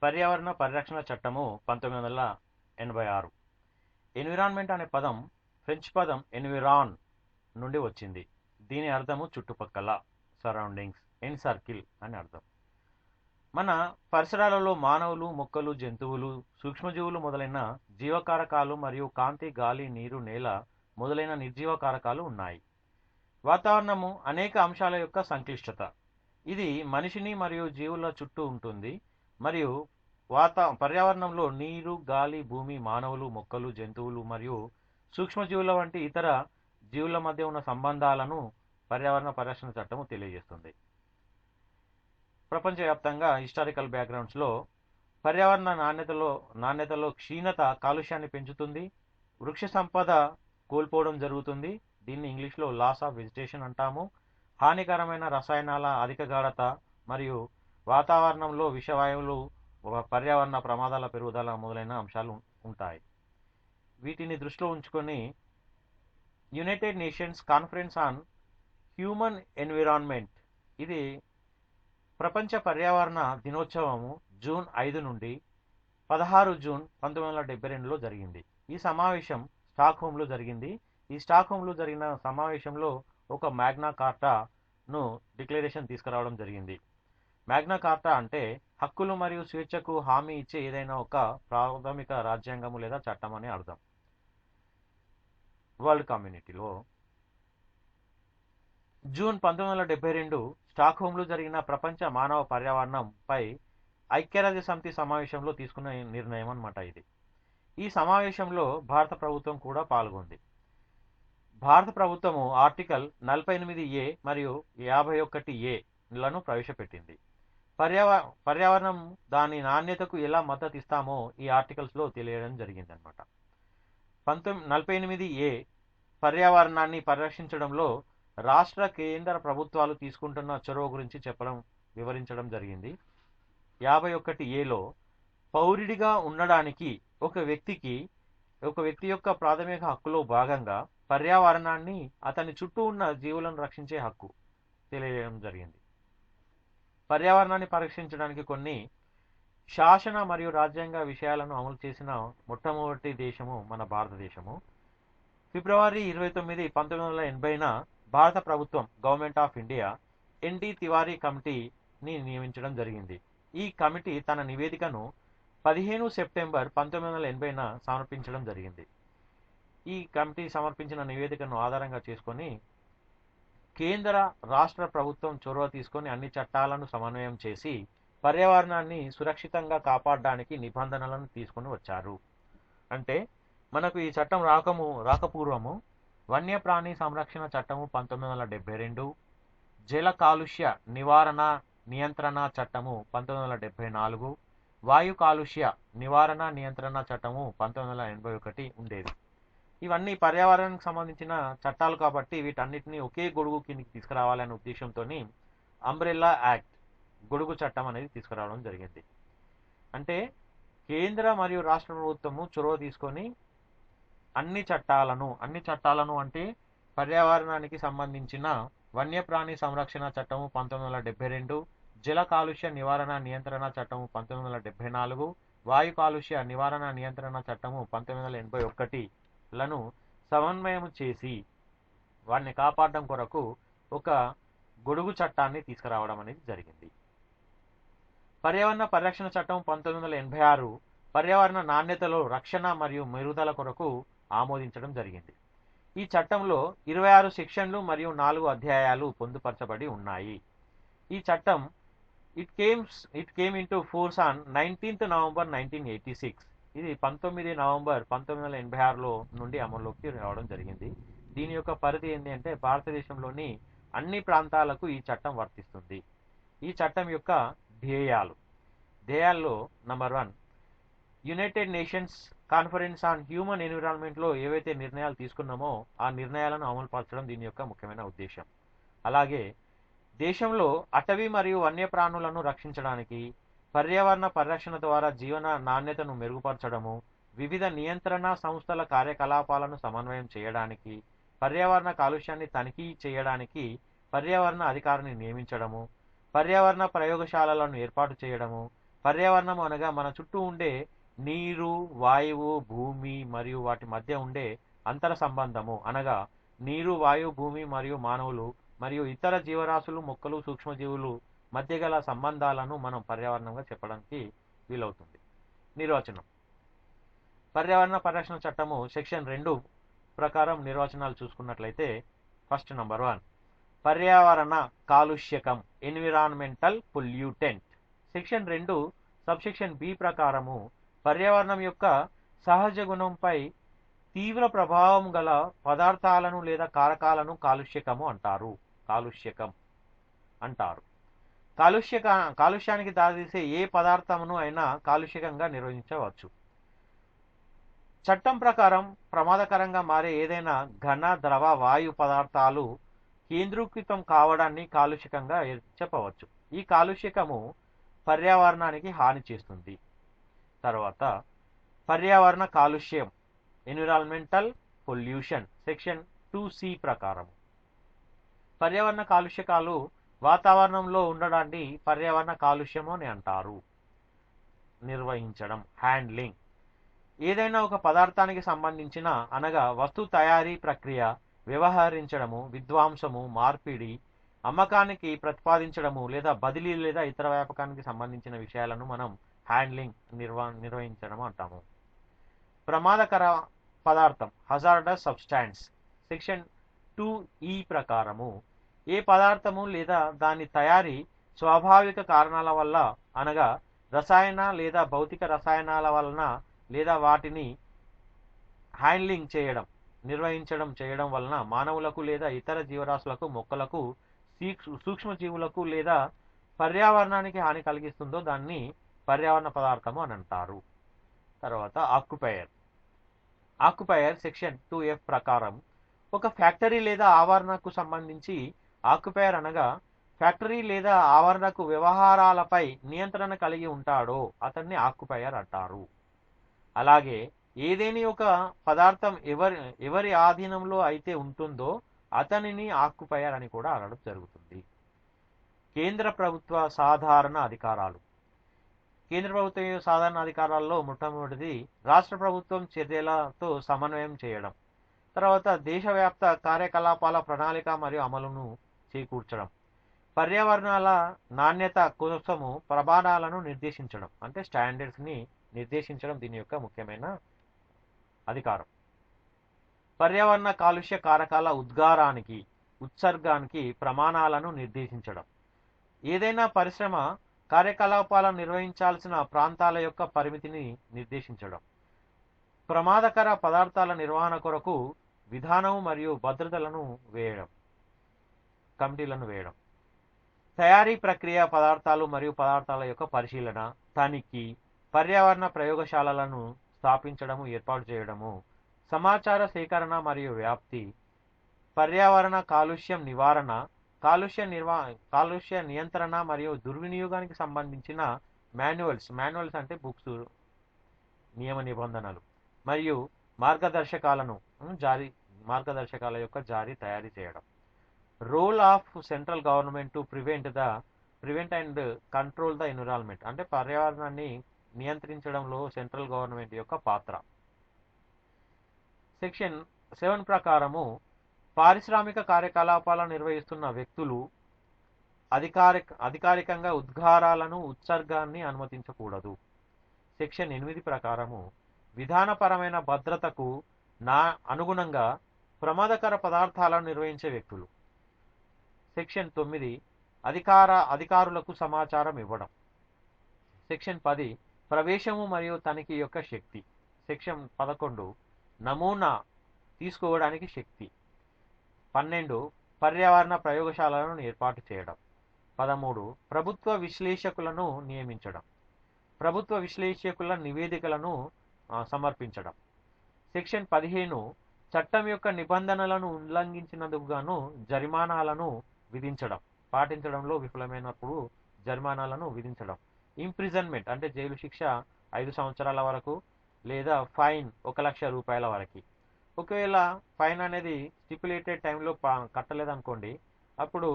పర్యావరణ పరిరక్షణ చట్టము 1986. ఎన్విరాన్మెంట్ అనే పదం ఫ్రెంచ్ పదం ఎన్విరాన్ నుండి వచ్చింది. దీని అర్థము చుట్టుపక్కల, సరౌండింగ్స్, ఎన్ సర్కిల్ అని అర్థం. మన పరిసరాలలో మానవులు, మొక్కలు, జంతువులు, సూక్ష్మజీవులు మొదలైన జీవకారకాలు మరియు కాంతి, గాలి, నీరు, నేల మొదలైన నిర్జీవ కారకాలు ఉన్నాయి. వాతావరణము అనేక అంశాల యొక్క సంక్లిష్టత. ఇది మనిషిని మరియు జీవుల చుట్టూ ఉంటుంది మరియు పర్యావరణంలో నీరు, గాలి, భూమి, మానవులు, మొక్కలు, జంతువులు మరియు సూక్ష్మజీవుల వంటి ఇతర జీవుల మధ్య ఉన్న సంబంధాలను పర్యావరణ పరిరక్షణ చట్టము తెలియజేస్తుంది. ప్రపంచవ్యాప్తంగా హిస్టారికల్ బ్యాక్గ్రౌండ్స్లో పర్యావరణ నాణ్యతలో క్షీణత కాలుష్యాన్ని పెంచుతుంది. వృక్ష సంపద కోల్పోవడం జరుగుతుంది. దీన్ని ఇంగ్లీష్లో లాస్ ఆఫ్ వెజిటేషన్ అంటాము. హానికరమైన రసాయనాల అధిక గాఢత మరియు వాతావరణంలో విషవాయువులు, పర్యావరణ ప్రమాదాల పెరుగుదల మొదలైన అంశాలు ఉంటాయి. వీటిని దృష్టిలో ఉంచుకొని United Nations conference on human environment, ఇది ప్రపంచ పర్యావరణ దినోత్సవము జూన్ 5 నుండి 16 జూన్ 1972లో జరిగింది. ఈ సమావేశం స్టాక్హోమ్లో జరిగింది. ఈ స్టాక్హోమ్లో జరిగిన సమావేశంలో ఒక మ్యాగ్నా కార్టాను డిక్లరేషన్ తీసుకురావడం జరిగింది. మ్యాగ్నా కార్టా అంటే హక్కులు మరియు స్వేచ్ఛకు హామీ ఇచ్చే ఏదైనా ఒక ప్రాథమిక రాజ్యాంగము లేదా చట్టం అని అర్థం. వరల్డ్ కమ్యూనిటీలో జూన్ 1972 స్టాక్హోమ్లో జరిగిన ప్రపంచ మానవ పర్యావరణంపై ఐక్యరాజ్య సమితి సమావేశంలో తీసుకున్న నిర్ణయం అన్నమాట ఇది. ఈ సమావేశంలో భారత ప్రభుత్వం కూడా పాల్గొంది. భారత ప్రభుత్వము ఆర్టికల్ 48A మరియు 51A లను ప్రవేశపెట్టింది. పర్యావరణం దాని నాణ్యతకు ఎలా మద్దతు ఇస్తామో ఈ ఆర్టికల్స్లో తెలియడం జరిగిందనమాట. 48A పర్యావరణాన్ని పరిరక్షించడంలో రాష్ట్ర, కేంద్ర ప్రభుత్వాలు తీసుకుంటున్న చొరవ గురించి వివరించడం జరిగింది. 51Aలో పౌరుడిగా ఉండడానికి ఒక వ్యక్తి యొక్క ప్రాథమిక హక్కులో భాగంగా పర్యావరణాన్ని, అతని చుట్టూ ఉన్న జీవులను రక్షించే హక్కు తెలియజేయడం జరిగింది. పర్యావరణాన్ని పరీక్షించడానికి కొన్ని శాసన మరియు రాజ్యాంగ విషయాలను అమలు చేసిన మొట్టమొదటి దేశము మన భారతదేశము. ఫిబ్రవరి 29, 1980న భారత ప్రభుత్వం, government of India, NT Tiwari కమిటీని నియమించడం జరిగింది. ఈ కమిటీ తన నివేదికను 15 సెప్టెంబర్ 1980న సమర్పించడం జరిగింది. ఈ కమిటీ సమర్పించిన నివేదికను ఆధారంగా చేసుకొని కేంద్ర, రాష్ట్ర ప్రభుత్వం చొరవ తీసుకొని అన్ని చట్టాలను సమన్వయం చేసి పర్యావరణాన్ని సురక్షితంగా కాపాడడానికి నిబంధనలను తీసుకొని వచ్చారు. అంటే మనకు ఈ చట్టం రాకపూర్వము వన్యప్రాణి సంరక్షణ చట్టము 1972, జల కాలుష్య నివారణ నియంత్రణ చట్టము 1974, వాయు కాలుష్య నివారణ నియంత్రణ చట్టము 1981 ఉండేది. ఇవన్నీ పర్యావరణానికి సంబంధించిన చట్టాలు కాబట్టి వీటన్నిటిని ఒకే గొడుగు కిందకి తీసుకురావాలనే ఉద్దేశంతో అంబ్రెల్లా యాక్ట్, గొడుగు చట్టం అనేది తీసుకురావడం జరిగింది. అంటే కేంద్ర మరియు రాష్ట్ర ప్రభుత్వము చొరవ తీసుకొని అన్ని చట్టాలను అంటే పర్యావరణానికి సంబంధించిన వన్యప్రాణి సంరక్షణ చట్టము 1972, జల కాలుష్య నివారణ నియంత్రణ చట్టము 1974, వాయు కాలుష్య నివారణ నియంత్రణ చట్టము 1981లను సమన్వయం చేసి వాటిని కాపాడడం కొరకు ఒక గొడుగు చట్టాన్ని తీసుకురావడం అనేది జరిగింది. పర్యావరణ పరిరక్షణ చట్టం 1986 పర్యావరణ నాణ్యతలో రక్షణ మరియు మెరుగుదల కొరకు ఆమోదించడం జరిగింది. ఈ చట్టంలో 26 సెక్షన్లు మరియు 4 అధ్యాయాలు పొందుపరచబడి ఉన్నాయి. ఈ చట్టం it came into force on 19th November 1986. ఇది 19 నవంబర్ 1986లో నుండి అమల్లోకి రావడం జరిగింది. దీని యొక్క పరిధి ఏంటి అంటే భారతదేశంలోని అన్ని ప్రాంతాలకు ఈ చట్టం వర్తిస్తుంది. ఈ చట్టం యొక్క ధ్యేయాల్లో number 1, United Nations conference on human ఎన్విరాన్మెంట్లో ఏవైతే నిర్ణయాలు తీసుకున్నామో ఆ నిర్ణయాలను అమలుపరచడం దీని యొక్క ముఖ్యమైన ఉద్దేశం. అలాగే దేశంలో అటవీ మరియు వన్యప్రాణులను రక్షించడానికి, పర్యావరణ పరిరక్షణ ద్వారా జీవన నాణ్యతను మెరుగుపరచడము, వివిధ నియంత్రణ సంస్థల కార్యకలాపాలను సమన్వయం చేయడానికి, పర్యావరణ కాలుష్యాన్ని తనిఖీ చేయడానికి పర్యావరణ అధికారిని నియమించడము, పర్యావరణ ప్రయోగశాలలను ఏర్పాటు చేయడము, పర్యావరణం అనగా మన చుట్టూ ఉండే నీరు, వాయువు, భూమి మరియు వాటి మధ్య ఉండే అంతర సంబంధము అనగా నీరు, వాయువు, భూమి మరియు మానవులు మరియు ఇతర జీవరాశులు, మొక్కలు, సూక్ష్మజీవులు మధ్య గల సంబంధాలను మనం పర్యావరణంగా చెప్పడానికి వీలవుతుంది. నిర్వచనం: పర్యావరణ పరిరక్షణ చట్టము సెక్షన్ 2 ప్రకారం నిర్వచనాలు చూసుకున్నట్లయితే, ఫస్ట్ నంబర్ 1 పర్యావరణ కాలుష్యకం, environmental pollutant. Section 2 subsection B ప్రకారము పర్యావరణం యొక్క సహజ గుణంపై తీవ్ర ప్రభావం గల పదార్థాలను లేదా కారకాలను కాలుష్యకం అంటారు. కాలుష్యానికి దారితీసే ఏ పదార్థమును అయినా కాలుష్యకంగా నిర్వహించవచ్చు. చట్టం ప్రకారం ప్రమాదకరంగా మారే ఏదైనా ఘన, ద్రవ, వాయు పదార్థాలు కేంద్రీకృతం కావడాన్ని కాలుష్యకంగా చెప్పవచ్చు. ఈ కాలుష్యకము పర్యావరణానికి హాని చేస్తుంది. తర్వాత పర్యావరణ కాలుష్యం, ఎన్విరాన్మెంటల్ పొల్యూషన్, సెక్షన్ 2C ప్రకారం పర్యావరణ కాలుష్యకాలు వాతావరణంలో ఉండడాన్ని పర్యావరణ కాలుష్యము అని అంటారు. నిర్వహించడం, హ్యాండ్లింగ్, ఏదైనా ఒక పదార్థానికి సంబంధించిన అనగా వస్తు తయారీ ప్రక్రియ, వ్యవహరించడము, విధ్వంసము, మార్పిడి, అమ్మకానికి ప్రతిపాదించడము లేదా బదిలీ లేదా ఇతర వ్యాపకానికి సంబంధించిన విషయాలను మనం హ్యాండ్లింగ్ నిర్వహించడం అంటాము. ప్రమాదకర పదార్థం, హజార్డస్ సబ్స్టాన్స్, సెక్షన్ 2E ప్రకారము ఏ పదార్థము లేదా దాని తయారీ స్వాభావిక కారణాల వల్ల అనగా రసాయన లేదా భౌతిక రసాయనాల వలన లేదా వాటిని హ్యాండ్లింగ్ నిర్వహించడం వలన మానవులకు లేదా ఇతర జీవరాశులకు, మొక్కలకు, సూక్ష్మజీవులకు లేదా పర్యావరణానికి హాని కలిగిస్తుందో దాన్ని పర్యావరణ పదార్థము అని అంటారు. తర్వాత ఆక్యుపైయర్ సెక్షన్ 2F ప్రకారం ఒక ఫ్యాక్టరీ లేదా ఆవరణకు సంబంధించి ఆక్యుపైయర్ అనగా ఫ్యాక్టరీ లేదా ఆవరణకు వ్యవహారాలపై నియంత్రణ కలిగి ఉంటాడో అతన్ని ఆక్యుపైయర్ అంటారు. అలాగే ఏదేని ఒక పదార్థం ఎవరి ఆధీనంలో అయితే ఉంటుందో అతనిని ఆక్యుపైయర్ అని కూడా అనడం జరుగుతుంది. కేంద్ర ప్రభుత్వ సాధారణ అధికారాలు. కేంద్ర ప్రభుత్వం సాధారణ అధికారాల్లో మొట్టమొదటిది రాష్ట్ర ప్రభుత్వం చర్యలతో సమన్వయం చేయడం. తర్వాత దేశవ్యాప్త కార్యకలాపాల ప్రణాళిక మరియు అమలును చేకూర్చడం. పర్యావరణాల నాణ్యత కోసము ప్రమాణాలను నిర్దేశించడం, అంటే స్టాండర్డ్స్ని నిర్దేశించడం దీని యొక్క ముఖ్యమైన అధికారం. పర్యావరణ కాలుష్య కారకాల ఉత్సర్గానికి ప్రమాణాలను నిర్దేశించడం. ఏదైనా పరిశ్రమ కార్యకలాపాలను నిర్వహించాల్సిన ప్రాంతాల యొక్క పరిమితిని నిర్దేశించడం. ప్రమాదకర పదార్థాల నిర్వహణ కొరకు విధానం మరియు భద్రతలను కమిటీలను వేయడం. తయారీ ప్రక్రియ, పదార్థాలు మరియు పదార్థాల యొక్క పరిశీలన, తనిఖీ, పర్యావరణ ప్రయోగశాలలను స్థాపించడము, ఏర్పాటు చేయడము, సమాచార సేకరణ మరియు వ్యాప్తి, పర్యావరణ కాలుష్యం నివారణ, కాలుష్య నియంత్రణ మరియు దుర్వినియోగానికి సంబంధించిన మాన్యువల్స్ అంటే బుక్స్, నియమ నిబంధనలు మరియు మార్గదర్శకాల యొక్క తయారీ చేయడం. Role of central government to prevent and control the environment, అంటే పర్యావరణాన్ని నియంత్రించడంలో సెంట్రల్ గవర్నమెంట్ యొక్క పాత్ర. సెక్షన్ 7 ప్రకారము పారిశ్రామిక కార్యకలాపాలను నిర్వహిస్తున్న వ్యక్తులు అధికారికంగా ఉద్గారాలను, ఉత్సర్గాన్ని అనుమతించకూడదు. సెక్షన్ 8 ప్రకారము విధానపరమైన భద్రతకు అనుగుణంగా ప్రమాదకర పదార్థాలను నిర్వహించే వ్యక్తులు. సెక్షన్ 9 అధికారులకు సమాచారం ఇవ్వడం. సెక్షన్ 10 ప్రవేశము మరియు తనిఖీ యొక్క శక్తి. సెక్షన్ 11 నమూనా తీసుకోవడానికి శక్తి. 12 పర్యావరణ ప్రయోగశాలలను ఏర్పాటు చేయడం. 13 ప్రభుత్వ విశ్లేషకులను నియమించడం. ప్రభుత్వ విశ్లేషకుల నివేదికలను సమర్పించడం. సెక్షన్ 15 చట్టం యొక్క నిబంధనలను ఉల్లంఘించినందుకు గాను జరిమానాలను విధించడం, పాటించడంలో విఫలమైనప్పుడు జరిమానాలను విధించడం. ఇంప్రిజన్మెంట్ అంటే జైలు శిక్ష 5 సంవత్సరాల వరకు లేదా ఫైన్ 1,00,000 రూపాయల వరకు. ఒకవేళ ఫైన్ అనేది స్టిపులేటెడ్ టైంలో కట్టలేదనుకోండి, అప్పుడు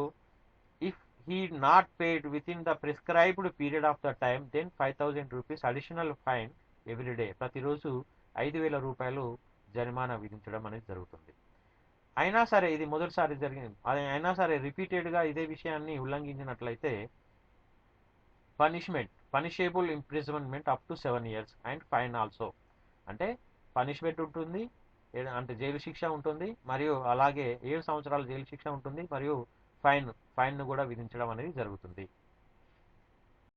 if he not paid within the prescribed period of the time, then 5,000 rupees additional fine every day. ప్రతిరోజు 5,000 రూపాయలు జరిమానా విధించడం అనేది జరుగుతుంది. అయినా సరే ఇది మొదటిసారి జరిగింది, అయినా సరే రిపీటెడ్గా ఇదే విషయాన్ని ఉల్లంఘించినట్లయితే punishable imprisonment up to 7 years and fine also. అంటే పనిష్మెంట్ ఉంటుంది, అంటే జైలు శిక్ష ఉంటుంది, మరియు అలాగే 7 సంవత్సరాల జైలు శిక్ష ఉంటుంది, మరియు ఫైన్ కూడా విధించడం అనేది జరుగుతుంది.